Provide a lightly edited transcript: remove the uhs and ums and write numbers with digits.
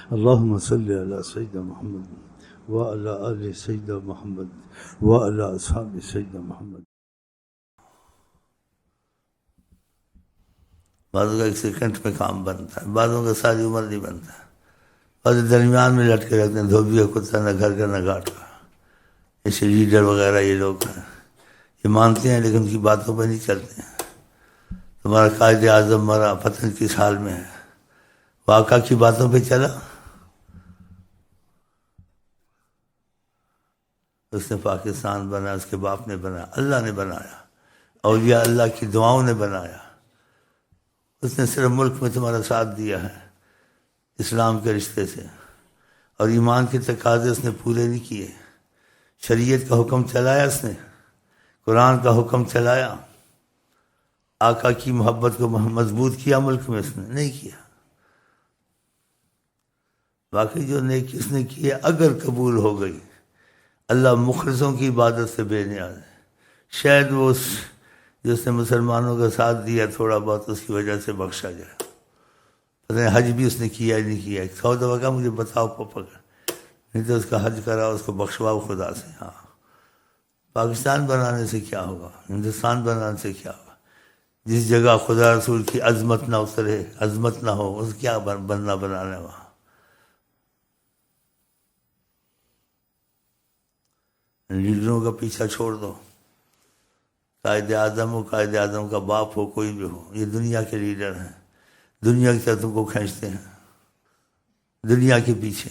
اللهم صل على سيدنا محمد وعلى آل سيدنا محمد وعلى أصحاب سيدنا محمد. بعضوں کا ایک سیکنڈ میں کام بنتا ہے، بعضوں کا ساری عمر نہیں بنتا، بعض درمیان میں لٹکے رہتے ہیں، دھوبی کا کتا نہ گھر کا نہ گھاٹ کا. ایسے لیڈر وغیرہ یہ لوگ ہیں، یہ مانتے ہیں لیکن ان کی باتوں پہ نہیں چلتے ہیں. تمہارا قائد اعظم مرا، پتہ نہیں کس حال میں ہے، واقعہ کی باتوں پہ چلا. اس نے پاکستان بنا، اس کے باپ نے بنایا، اللہ نے بنایا، اولیاء اللہ کی دعاؤں نے بنایا. اس نے صرف ملک میں تمہارا ساتھ دیا ہے اسلام کے رشتے سے، اور ایمان کے تقاضے اس نے پورے نہیں کیے. شریعت کا حکم چلایا اس نے، قرآن کا حکم چلایا، آقا کی محبت کو مضبوط کیا ملک میں اس نے نہیں کیا. باقی جو نیکی اس نے کی ہے اگر قبول ہو گئی، اللہ مخلصوں کی عبادت سے بے نیاز ہے. شاید وہ جس نے مسلمانوں کا ساتھ دیا تھوڑا بہت اس کی وجہ سے بخشا جائے. پتہ نہیں حج بھی اس نے کیا ہی نہیں کیا. 100 دفعہ کا مجھے بتاؤ پاپا کا، نہیں تو اس کا حج کرا، اس کو بخشواؤ خدا سے. ہاں، پاکستان بنانے سے کیا ہوگا، ہندوستان بنانے سے کیا ہوگا؟ جس جگہ خدا رسول کی عظمت نہ اترے، عظمت نہ ہو، اس کیا بننا بنانا ہے وہاں. لیڈروں کا پیچھا چھوڑ دو. قائد اعظم ہو، قائد اعظم کا باپ ہو، کوئی بھی ہو، یہ دنیا کے لیڈر ہیں، دنیا کی طرف تم کو کھینچتے ہیں، دنیا کے پیچھے.